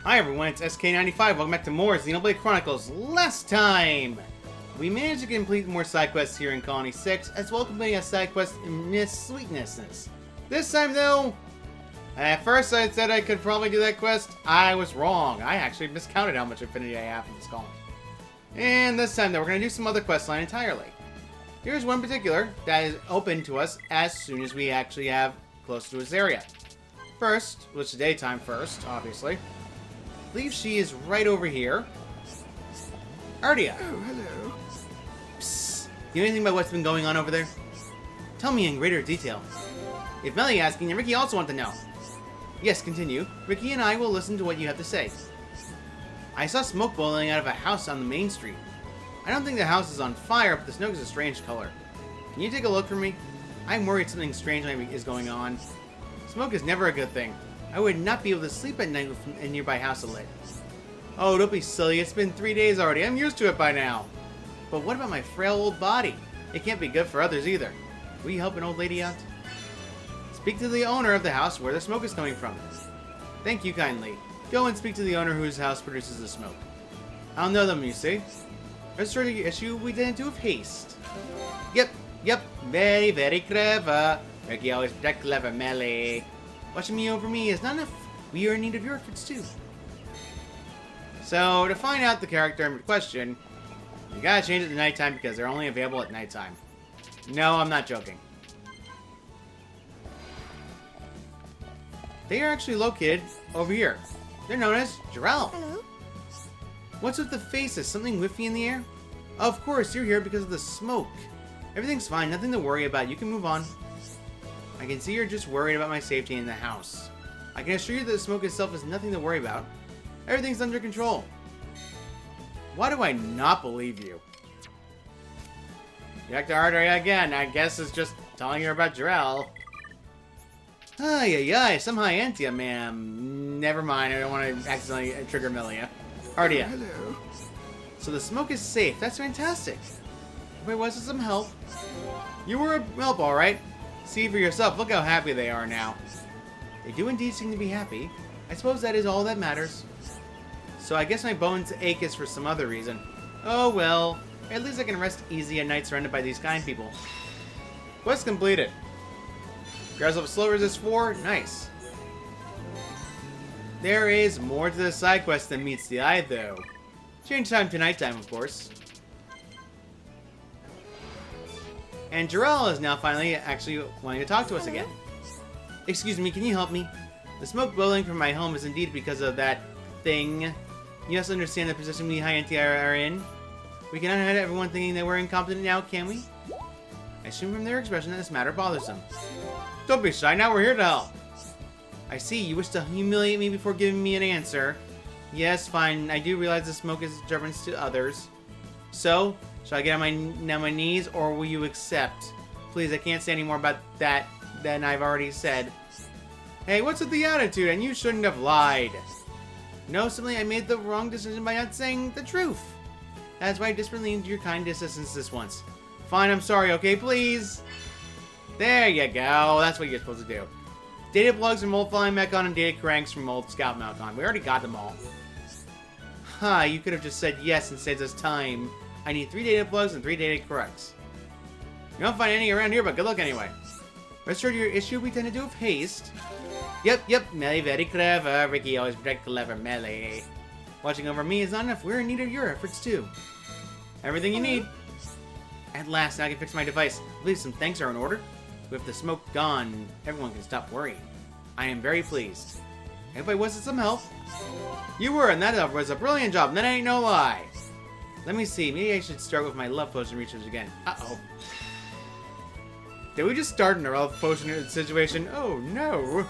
Hi everyone, it's SK95. Welcome back to more Xenoblade Chronicles. Last time, we managed to complete more side quests here in Colony 6, as well as completing a side quest in Miss Sweetnessness. This time though, at first I said I could probably do that quest. I was wrong. I actually miscounted how much affinity I have for this colony. And this time though, we're going to do some other quest line entirely. Here's one particular that is open to us as soon as we actually have close to this area. First, which is daytime first, obviously. I believe she is right over here. Ardia. Oh, hello. Psst. Do you know anything about what's been going on over there? Tell me in greater detail. If Melly asking, then Ricky also wants to know. Yes, continue. Ricky and I will listen to what you have to say. I saw smoke boiling out of a house on the main street. I don't think the house is on fire, but the smoke is a strange color. Can you take a look for me? I'm worried something strange is going on. Smoke is never a good thing. I would not be able to sleep at night with a nearby house lit. Oh, don't be silly. It's been 3 days already. I'm used to it by now. But what about my frail old body? It can't be good for others either. Will you help an old lady out? Speak to the owner of the house where the smoke is coming from. Thank you kindly. Go and speak to the owner whose house produces the smoke. I'll know them, you see. Let's try the issue we didn't do with haste. Yep. Very, very clever. Ricky always protect clever Melly. Watching me over me is not enough. We are in need of your efforts too. So, to find out the character in question, you gotta change it to nighttime because they're only available at nighttime. No, I'm not joking. They are actually located over here. They're known as Jarell. Hello. What's with the faces? Something whiffy in the air? Of course, you're here because of the smoke. Everything's fine, nothing to worry about. You can move on. I can see you're just worried about my safety in the house. I can assure you that the smoke itself is nothing to worry about. Everything's under control. Why do I not believe you? Back to Arteria again. I guess it's just telling her about Jarell. Ay, some Hyantia, ma'am. Never mind, I don't want to accidentally trigger Melia. Ardia. Hello. So the smoke is safe. That's fantastic. If I was some help. You were a help, alright. See for yourself. Look how happy they are now. They do indeed seem to be happy. I suppose that is all that matters. So I guess my bones ache is for some other reason. Oh well. At least I can rest easy at night surrounded by these kind people. Quest completed. Grabs up slow resist 4. Nice. There is more to the side quest than meets the eye, though. Change time to nighttime, of course. And Jarell is now finally actually wanting to talk to us again. Excuse me, can you help me? The smoke billowing from my home is indeed because of that thing. You must understand the position we Hyantia are in. We cannot have everyone thinking that we're incompetent now, can we? I assume from their expression that this matter bothers them. Don't be shy, now we're here to help. I see, you wish to humiliate me before giving me an answer. Yes, fine, I do realize the smoke is a disturbance to others. So, shall I get on my knees, or will you accept? Please, I can't say any more about that than I've already said. Hey, what's with the attitude? And you shouldn't have lied. No, simply I made the wrong decision by not saying the truth. That's why I desperately need your kind assistance this once. Fine, I'm sorry, okay, please? There you go, that's what you're supposed to do. Data plugs from old Flying Mechon and data cranks from old Scout Mechon. We already got them all. Ha, you could have just said yes and saved us time. I need 3 data plugs and 3 data corrects. You don't find any around here, but good luck anyway. Rest assured your issue we tend to do with haste. Yep, Melly very clever. Ricky always protect clever Melly. Watching over me is not enough. We're in need of your efforts too. Everything you need. At last, now I can fix my device. I believe some thanks are in order. With the smoke gone, everyone can stop worrying. I am very pleased. I hope I was of some help. You were, and that was a brilliant job. That ain't no lie. Let me see. Maybe I should start with my love potion research again. Uh-oh. Did we just start in a love potion situation? Oh, no.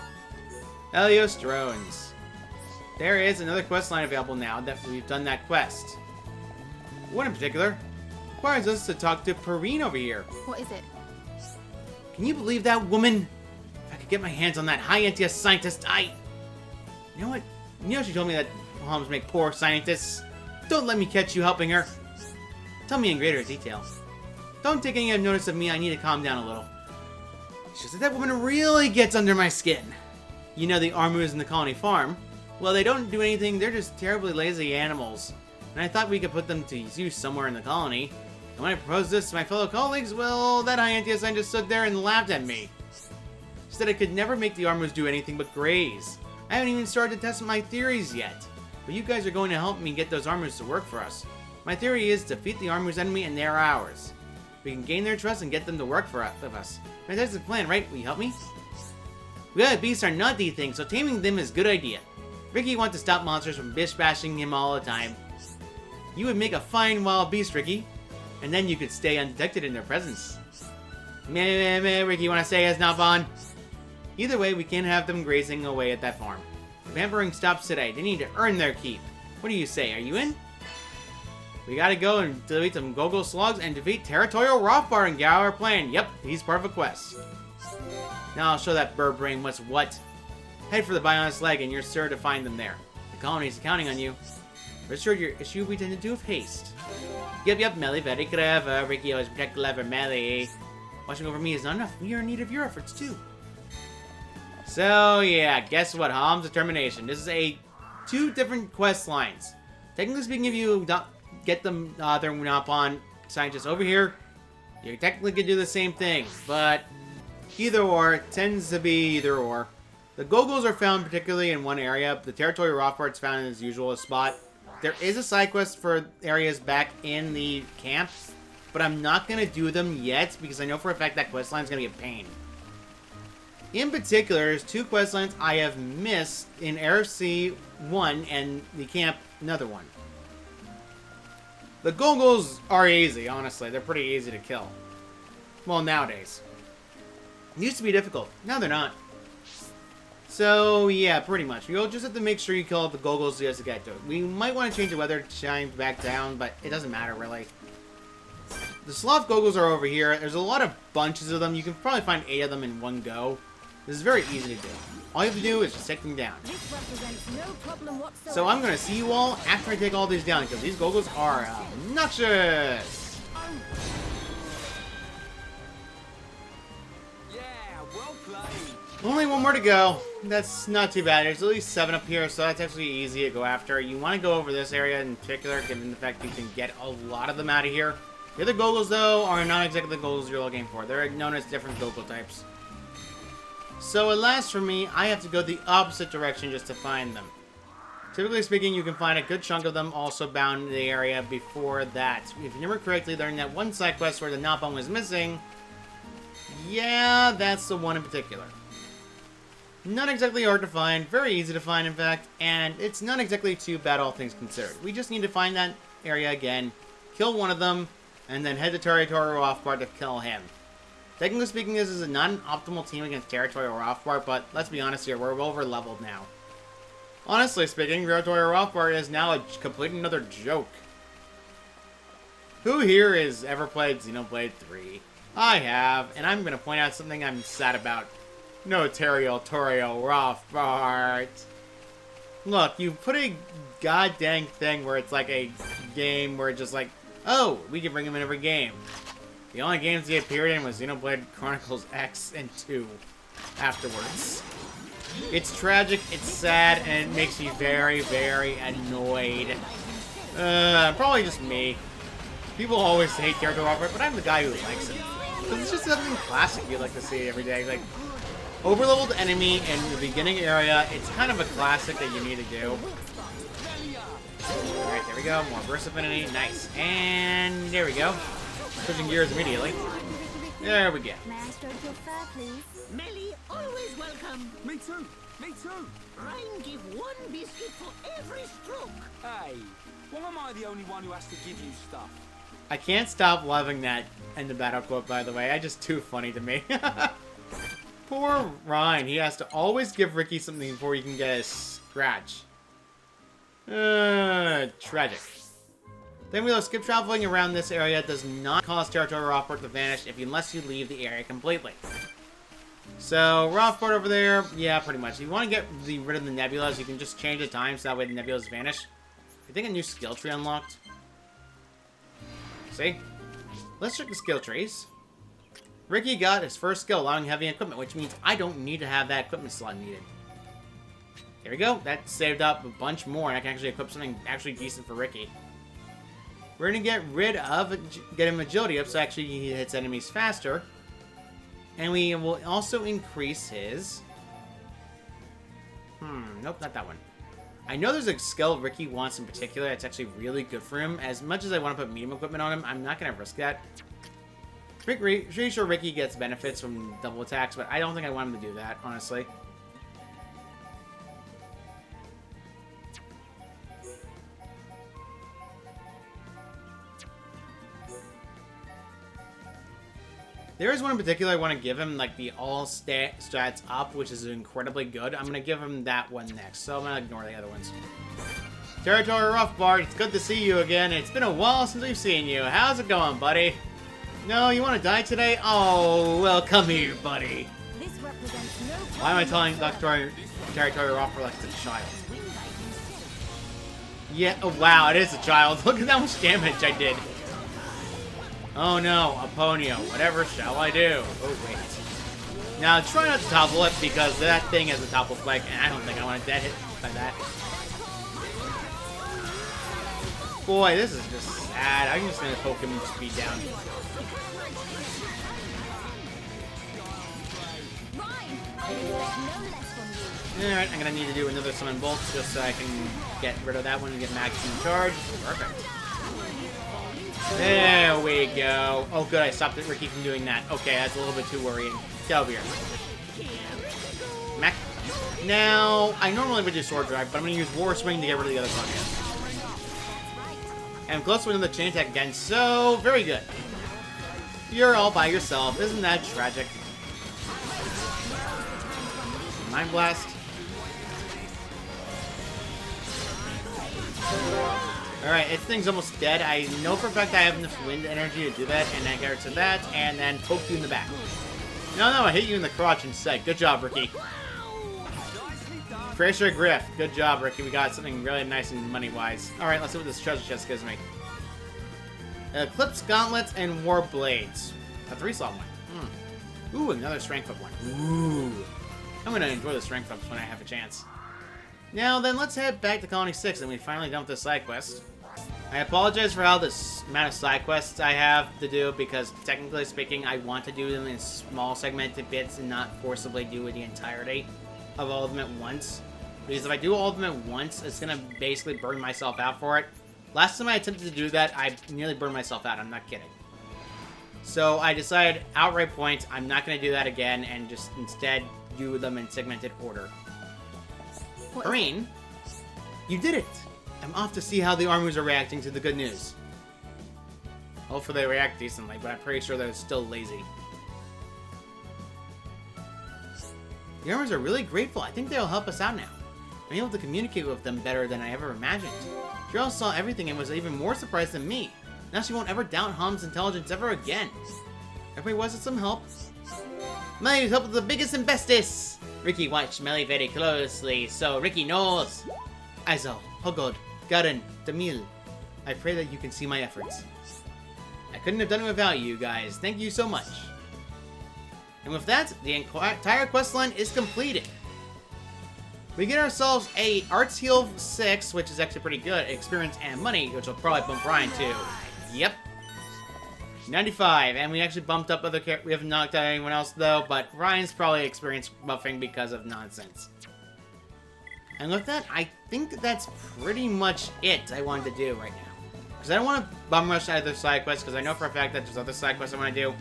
Helios drones. There is another quest line available now that we've done that quest. One in particular requires us to talk to Perrine over here. What is it? Can you believe that woman? If I could get my hands on that Hyantia scientist, You know what? You know she told me that moms make poor scientists. Don't let me catch you helping her. Tell me in greater detail. Don't take any notice of me. I need to calm down a little. It's just that woman really gets under my skin. You know the Armus in the colony farm. Well, they don't do anything. They're just terribly lazy animals. And I thought we could put them to use somewhere in the colony. And when I proposed this to my fellow colleagues, well, that high anti-sign just stood there and laughed at me. She said I could never make the armors do anything but graze. I haven't even started to test my theories yet. But you guys are going to help me get those armors to work for us. My theory is defeat the armor's enemy and they're ours. We can gain their trust and get them to work for us. And that's the plan, right? Will you help me? Wild beasts are not the thing, so taming them is a good idea. Ricky wants to stop monsters from bish-bashing him all the time. You would make a fine wild beast, Ricky. And then you could stay undetected in their presence. Meh, Ricky, wanna say it's not fun? Either way, we can't have them grazing away at that farm. The pampering stops today. They need to earn their keep. What do you say? Are you in? We gotta go and delete some Gogol slugs and defeat Territorial Rothbar and get our plan. Yep, he's part of a quest. Now I'll show that bird brain what's what. Head for the Bionis leg and you're sure to find them there. The colony's counting on you. Rest assured your issue we tend to do with haste. Yep, Melly, very clever. Ricky always protect clever Melly. Watching over me is not enough. We are in need of your efforts too. So yeah, guess what? Hom's determination. This is two different quest lines. Technically speaking, if you get them their Nopon scientists over here, you technically could do the same thing, but either or tends to be either or. The Gogols are found particularly in one area. The Territorial Rothbar is found in its usual spot. There is a side quest for areas back in the camp, but I'm not going to do them yet because I know for a fact that quest line is going to be a pain. In particular, there's two quest lines I have missed in RFC 1 and the camp, another one. The Gogols are easy, honestly. They're pretty easy to kill. Well, nowadays. It used to be difficult. Now they're not. So, yeah, pretty much. You'll just have to make sure you kill the Gogols just to get to it. We might want to change the weather chime back down, but it doesn't matter, really. The Sloth Gogols are over here. There's a lot of bunches of them. You can probably find 8 of them in one go. This is very easy to do. All you have to do is just take them down. This represents no problem whatsoever. So I'm going to see you all after I take all these down, because these Gogols are obnoxious! Yeah, well played. Only one more to go. That's not too bad. There's at least 7 up here, so that's actually easy to go after. You want to go over this area in particular, given the fact you can get a lot of them out of here. The other Gogols, though, are not exactly the Gogols you're looking for. They're known as different Gogol types. So alas for me, I have to go the opposite direction just to find them. Typically speaking, you can find a good chunk of them also bound in the area before that. If you remember correctly, during that one side quest where the Nopon was missing, yeah, that's the one in particular. Not exactly hard to find, very easy to find in fact, and it's not exactly too bad all things considered. We just need to find that area again, kill one of them, and then head to Territorial Rothbar to kill him. Technically speaking, this is not an optimal team against Territorial Rothbar, but let's be honest here, we're over-leveled now. Honestly speaking, Territorial Rothbar is now a complete another joke. Who here has ever played Xenoblade 3? I have, and I'm going to point out something I'm sad about. No Territorial Rothbar. Look, you put a goddamn thing where it's like a game where it's just like, oh, we can bring him in every game. The only games he appeared in was Xenoblade Chronicles X and 2 afterwards. It's tragic, it's sad, and it makes me very, very annoyed. Probably just me. People always hate Territorial Rothbar, but I'm the guy who likes it. Because it's just something classic you like to see every day. Like, overleveled enemy in the beginning area, it's kind of a classic that you need to do. Alright, there we go. More burst affinity. Nice. And there we go. Switching gears immediately. There we go. May I stroke your fur, please? Melly, always welcome. Me too. Me too. Rhyme give one biscuit for every stroke. Hey, why am I the only one who has to give you stuff? I can't stop loving that end of battle quote, by the way. It's just too funny to me. Poor Ryan. He has to always give Ricky something before he can get a scratch. Tragic. Then we'll skip traveling around this area. It does not cause Territorial Rothbar to vanish unless you leave the area completely. So, Rothbar over there, yeah, pretty much. If you want to get rid of the nebulas, you can just change the time so that way the nebulas vanish. I think a new skill tree unlocked. See? Let's check the skill trees. Ricky got his first skill, allowing heavy equipment, which means I don't need to have that equipment slot needed. There we go. That saved up a bunch more, and I can actually equip something actually decent for Ricky. We're gonna get him agility up, so actually he hits enemies faster. And we will also increase his... nope, not that one. I know there's a skill Ricky wants in particular that's actually really good for him. As much as I want to put medium equipment on him, I'm not going to risk that. Pretty sure Ricky gets benefits from double attacks, but I don't think I want him to do that, honestly. There is one in particular I want to give him, like, the all stats up, which is incredibly good. I'm going to give him that one next, so I'm going to ignore the other ones. Territory Rough Bart, it's good to see you again. It's been a while since we've seen you. How's it going, buddy? No, you want to die today? Oh, well, come here, buddy. This represents no problem. Why am I telling whatsoever. Territory Rough like it's a child? Yeah, oh, wow, it is a child. Look at how much damage I did. Oh no, Aponio, whatever shall I do? Oh wait. Now try not to topple it because that thing has a topple spike and I don't think I want to dead hit by that. Boy, this is just sad. I'm just gonna poke him and speed down. Alright, I'm gonna need to do another summon bolt just so I can get rid of that one and get maximum charge. Perfect. There we go. Oh, good. I stopped Ricky from doing that. Okay, that's a little bit too worrying. Get over here. Mac. Now, I normally would do Sword Drive, but I'm going to use War Swing to get rid of the other Sonya. And I'm close to another chain attack again, so very good. You're all by yourself. Isn't that tragic? Mind Blast. Alright, this thing's almost dead. I know for a fact I have enough wind energy to do that, and then get to that, and then poke you in the back. No, I hit you in the crotch instead. Good job, Ricky. Tracer Griff. Good job, Ricky. We got something really nice and money-wise. Alright, let's see what this treasure chest gives me. Eclipse Gauntlets and War Blades. A 3-slot one. Ooh, another Strength Up one. Ooh. I'm gonna enjoy the Strength Ups when I have a chance. Now then, let's head back to Colony 6, and we finally done with this side quest. I apologize for how this amount of side quests I have to do, because technically speaking, I want to do them in small segmented bits and not forcibly do the entirety of all of them at once. Because if I do all of them at once, it's going to basically burn myself out for it. Last time I attempted to do that, I nearly burned myself out. I'm not kidding. So I decided, outright point, I'm not going to do that again, and just instead do them in segmented order. Green, you did it! I'm off to see how the armies are reacting to the good news. Hopefully they react decently, but I'm pretty sure they're still lazy. The armies are really grateful. I think they'll help us out now. I'm able to communicate with them better than I ever imagined. Jill saw everything and was even more surprised than me. Now she won't ever doubt Hom's intelligence ever again. Everybody wants some help. Melly needs help with the biggest and bestest! Ricky watched Melly very closely, so Ricky knows. Aizo, Hogod, Garen, Damil, I pray that you can see my efforts. I couldn't have done it without you guys. Thank you so much. And with that, the entire questline is completed. We get ourselves a Arts Heal 6, which is actually pretty good, experience and money, which will probably bump Ryan too. Yep. 95, and we actually bumped up other characters. We haven't knocked out anyone else though, but Ryan's probably experienced buffing because of nonsense. And with that, I think that's pretty much it I wanted to do right now. Because I don't want to bum rush either side quests, because I know for a fact that there's other side quests I want to do.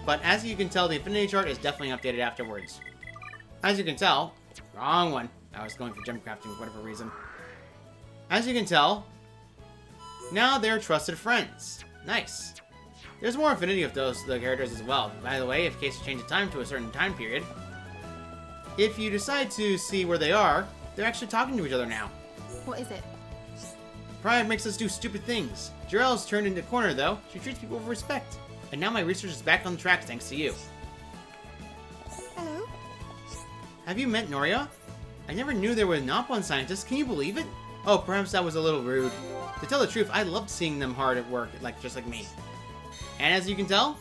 But as you can tell, the Infinity chart is definitely updated afterwards. As you can tell, wrong one. I was going for gem crafting for whatever reason. As you can tell, now they're trusted friends. Nice. There's more Infinity of the characters as well. By the way, in case you change the time to a certain time period, if you decide to see where they are, they're actually talking to each other now. What is it? Pride makes us do stupid things. Jarell's turned into a corner, though. She treats people with respect. And now my research is back on track thanks to you. Hello? Have you met Noria? I never knew there were Nopon scientists. Can you believe it? Oh, perhaps that was a little rude. To tell the truth, I loved seeing them hard at work, just like me. And as you can tell,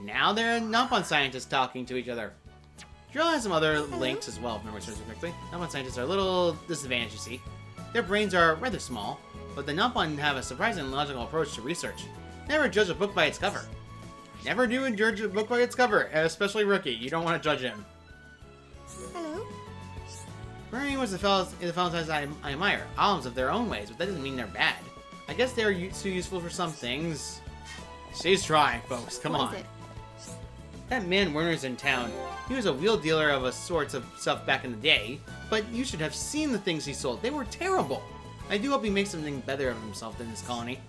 now they're Nopon scientists talking to each other. Drill has some other links as well, if memory serves me correctly. Nopon scientists are a little disadvantaged, you see. Their brains are rather small, but the Nopon have a surprisingly logical approach to research. Never judge a book by its cover. Never do judge a book by its cover, especially Rookie. You don't want to judge him. Hello? Burning was the fellows I admire. Olives of their own ways, but that doesn't mean they're bad. I guess they're too useful for some things. She's trying, folks. Come on. What is it? That man Werner's in town. He was a wheel dealer of a sorts of stuff back in the day, but you should have seen the things he sold. They were terrible. I do hope he makes something better of himself in this colony.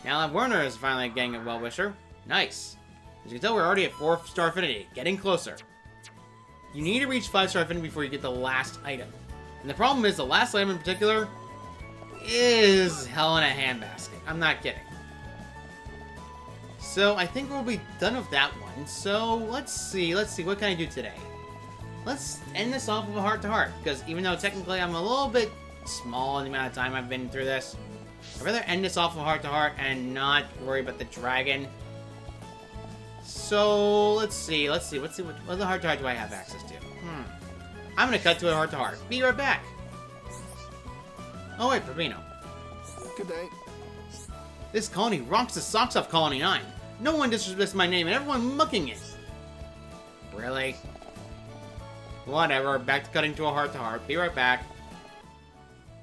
Now that Werner is finally getting a well-wisher. Nice. As you can tell, we're already at 4-star affinity. Getting closer. You need to reach 5-star affinity before you get the last item. And the problem is, the last item in particular is hell in a handbasket. I'm not kidding. So, I think we'll be done with that one. So, let's see, what can I do today? Let's end this off with a heart-to-heart, because even though technically I'm a little bit small in the amount of time I've been through this, I'd rather end this off with a heart-to-heart and not worry about the dragon. So, let's see, what other heart-to-heart do I have access to? I'm gonna cut to a heart-to-heart. Be right back. Oh wait, Perbino. Good day. This colony rocks the socks off Colony 9. No one disrespects my name and everyone mucking it. Really? Whatever, back to cutting to a heart-to-heart. Be right back.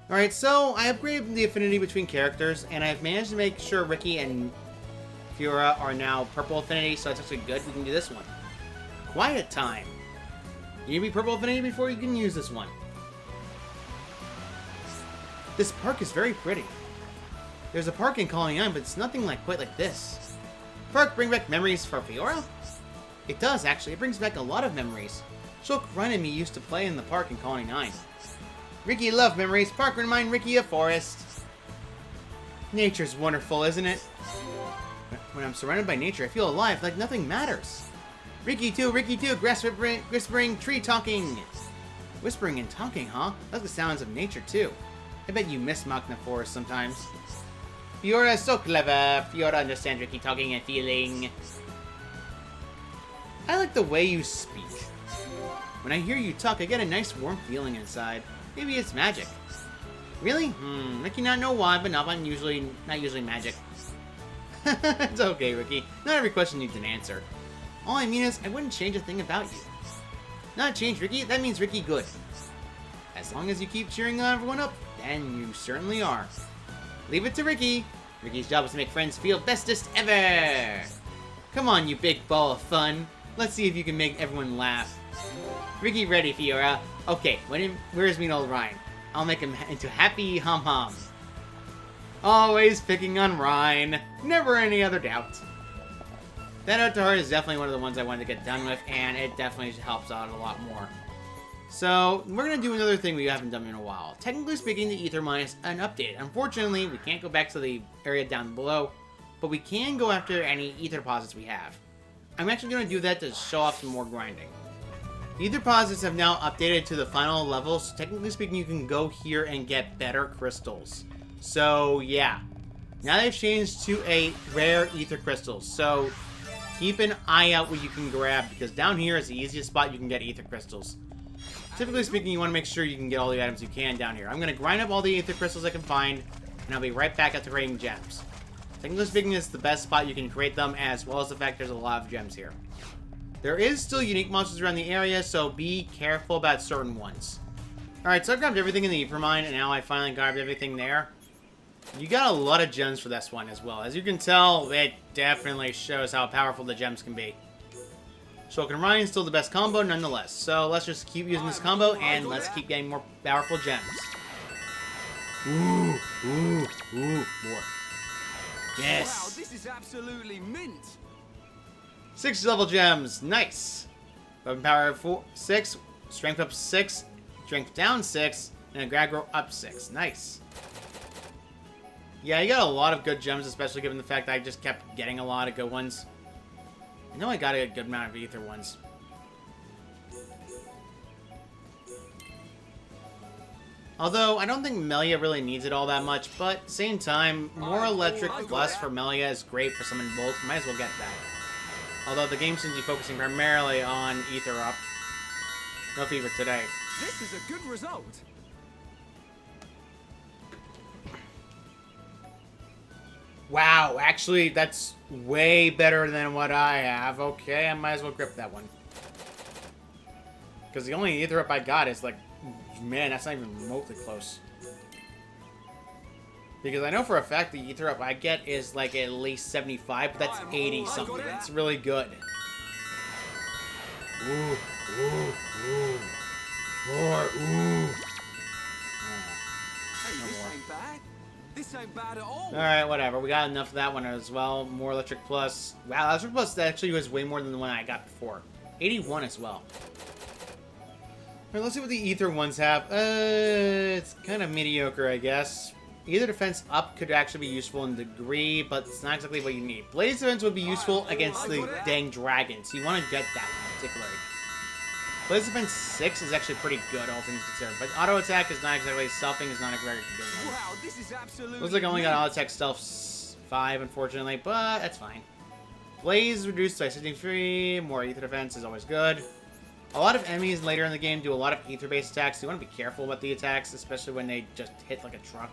Alright, so I upgraded the affinity between characters, and I've managed to make sure Ricky and Fiora are now purple affinity, so that's actually good. We can do this one. Quiet time. You need to be purple affinity before you can use this one. This park is very pretty. There's a park in Colony 9, but it's nothing quite like this. Park bring back memories for Fiora? It does, actually. It brings back a lot of memories. Shulk, Ryan, and me used to play in the park in Colony 9. Ricky loved memories. Park remind Ricky of forest. Nature's wonderful, isn't it? When I'm surrounded by nature, I feel alive, like nothing matters. Ricky too, grass whispering, tree talking. Whispering and talking, huh? That's the sounds of nature too. I bet you miss Magna Forest sometimes. Fiora is so clever. Fiora understands Ricky talking and feeling. I like the way you speak. When I hear you talk, I get a nice warm feeling inside. Maybe it's magic. Really? Ricky not know why, but not usually magic. It's okay, Ricky. Not every question needs an answer. All I mean is, I wouldn't change a thing about you. Not change Ricky? That means Ricky good. As long as you keep cheering everyone up, then you certainly are. Leave it to Ricky. Ricky's job is to make friends feel bestest ever. Come on, you big ball of fun. Let's see if you can make everyone laugh. Ricky ready, Fiora. Okay, where's mean old Ryan? I'll make him into happy hum-hum. Always picking on Ryan. Never any other doubt. That heart-to-heart is definitely one of the ones I wanted to get done with, and it definitely helps out a lot more. So, we're going to do another thing we haven't done in a while. Technically speaking, the Ether Mine is an update. Unfortunately, we can't go back to the area down below, but we can go after any Ether deposits we have. I'm actually going to do that to show off some more grinding. The Ether deposits have now updated to the final level, so technically speaking, you can go here and get better crystals. So, yeah. Now they've changed to a rare Ether crystals, so keep an eye out what you can grab, because down here is the easiest spot you can get Ether crystals. Typically speaking, you want to make sure you can get all the items you can down here. I'm going to grind up all the Ether crystals I can find, and I'll be right back after creating gems. Technically speaking, it's the best spot you can create them, as well as the fact there's a lot of gems here. There is still unique monsters around the area, so be careful about certain ones. Alright, so I grabbed everything in the Ether Mine, and now I finally grabbed everything there. You got a lot of gems for this one as well. As you can tell, it definitely shows how powerful the gems can be. Shulk and Ryan still the best combo nonetheless. So let's just keep using this combo and let's keep getting more powerful gems. Ooh, more. Yes. Wow, this is absolutely mint. 6 level gems, nice. Weapon power 6, strength up 6, strength down 6, and aggro up 6. Nice. Yeah, you got a lot of good gems, especially given the fact that I just kept getting a lot of good ones. I know I got a good amount of Ether ones. Although, I don't think Melia really needs it all that much, but at the same time, more electric, less for Melia is great for Summon Bolt. Might as well get that. Although the game seems to be focusing primarily on Ether up. No fever today. This is a good result. Wow, actually, that's way better than what I have. Okay, I might as well grip that one. Because the only ether up I got is like, man, that's not even remotely close. Because I know for a fact the ether up I get is like at least 75, but that's 80 something. That's really good. Ooh, ooh, ooh. More, ooh. Hey, this ain't bad. This ain't bad at all. Alright, whatever. We got enough of that one as well. More Electric Plus. Wow, Electric Plus actually was way more than the one I got before. 81 as well. Alright, let's see what the Ether ones have. It's kind of mediocre, I guess. Either defense up could actually be useful in degree, but it's not exactly what you need. Blaze defense would be useful against the dang dragons. You want to get that one particularly. Blaze defense 6 is actually pretty good, all things considered. But auto attack is not exactly stealthing, is not a very good one. Wow, this is absolutely. Looks like I only got auto attack stealth 5, unfortunately, but that's fine. Blaze reduced by 63. More ether defense is always good. A lot of enemies later in the game do a lot of ether-based attacks. So you want to be careful about the attacks, especially when they just hit like a truck.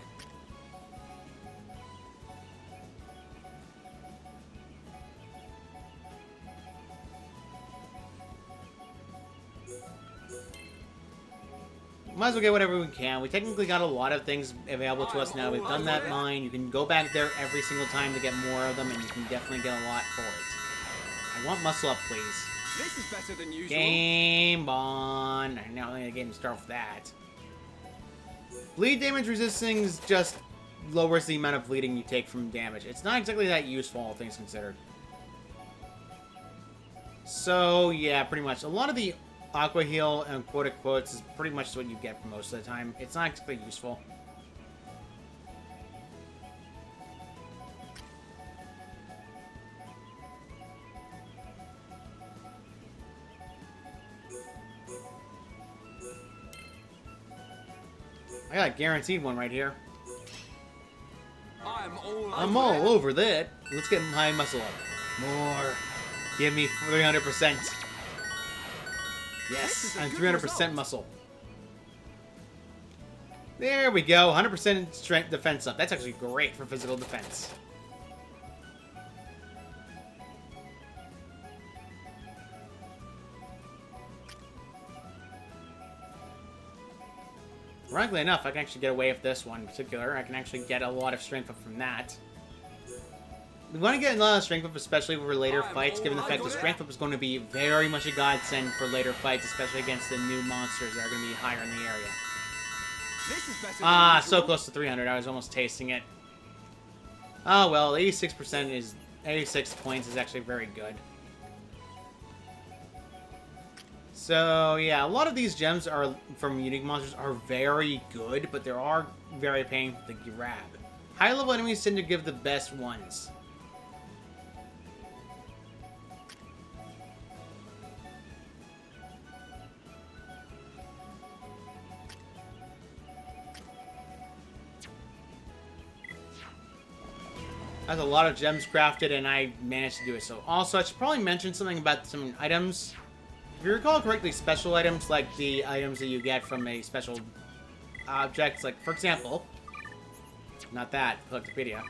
Might as well get whatever we can. We technically got a lot of things available to us now. We've done that mine. You can go back there every single time to get more of them, and you can definitely get a lot for it. I want muscle up, please. This is better than usual. Game on. I know I'm gonna get him start with that. Bleed damage resisting just lowers the amount of bleeding you take from damage. It's not exactly that useful, all things considered. So, yeah, pretty much. A lot of the Aqua Heal and quote quotes is pretty much what you get for most of the time. It's not exactly useful. I got a guaranteed one right here. I'm all over that. Let's get high muscle up. More. Give me 300%. Yes, I'm 300% muscle. There we go. 100% strength defense up. That's actually great for physical defense. Ironically enough, I can actually get away with this one in particular. I can actually get a lot of strength up from that. We want to get a lot of strength up, especially for later fights, given the fact that strength up is going to be very much a godsend for later fights, especially against the new monsters that are going to be higher in the area. Ah, so close to 300. I was almost tasting it. Oh well, 86% is 86 points is actually very good. So yeah, a lot of these gems are from unique monsters are very good, but they are very painful to grab. High level enemies tend to give the best ones. That's a lot of gems crafted, and I managed to do it. So also, I should probably mention something about some items. If you recall correctly, special items, like the items that you get from a special object, like, for example, not that, Collectopedia.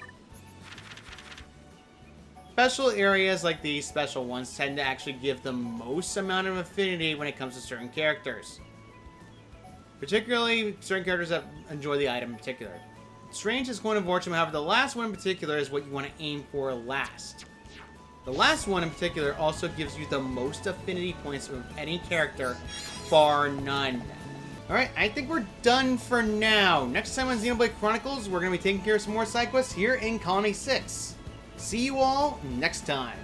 Special areas like these special ones tend to actually give the most amount of affinity when it comes to certain characters. Particularly certain characters that enjoy the item in particular. Strange is Coin of Fortune, however, the last one in particular is what you want to aim for last. The last one in particular also gives you the most affinity points of any character, bar none. Alright, I think we're done for now. Next time on Xenoblade Chronicles, we're going to be taking care of some more side quests here in Colony 6. See you all next time.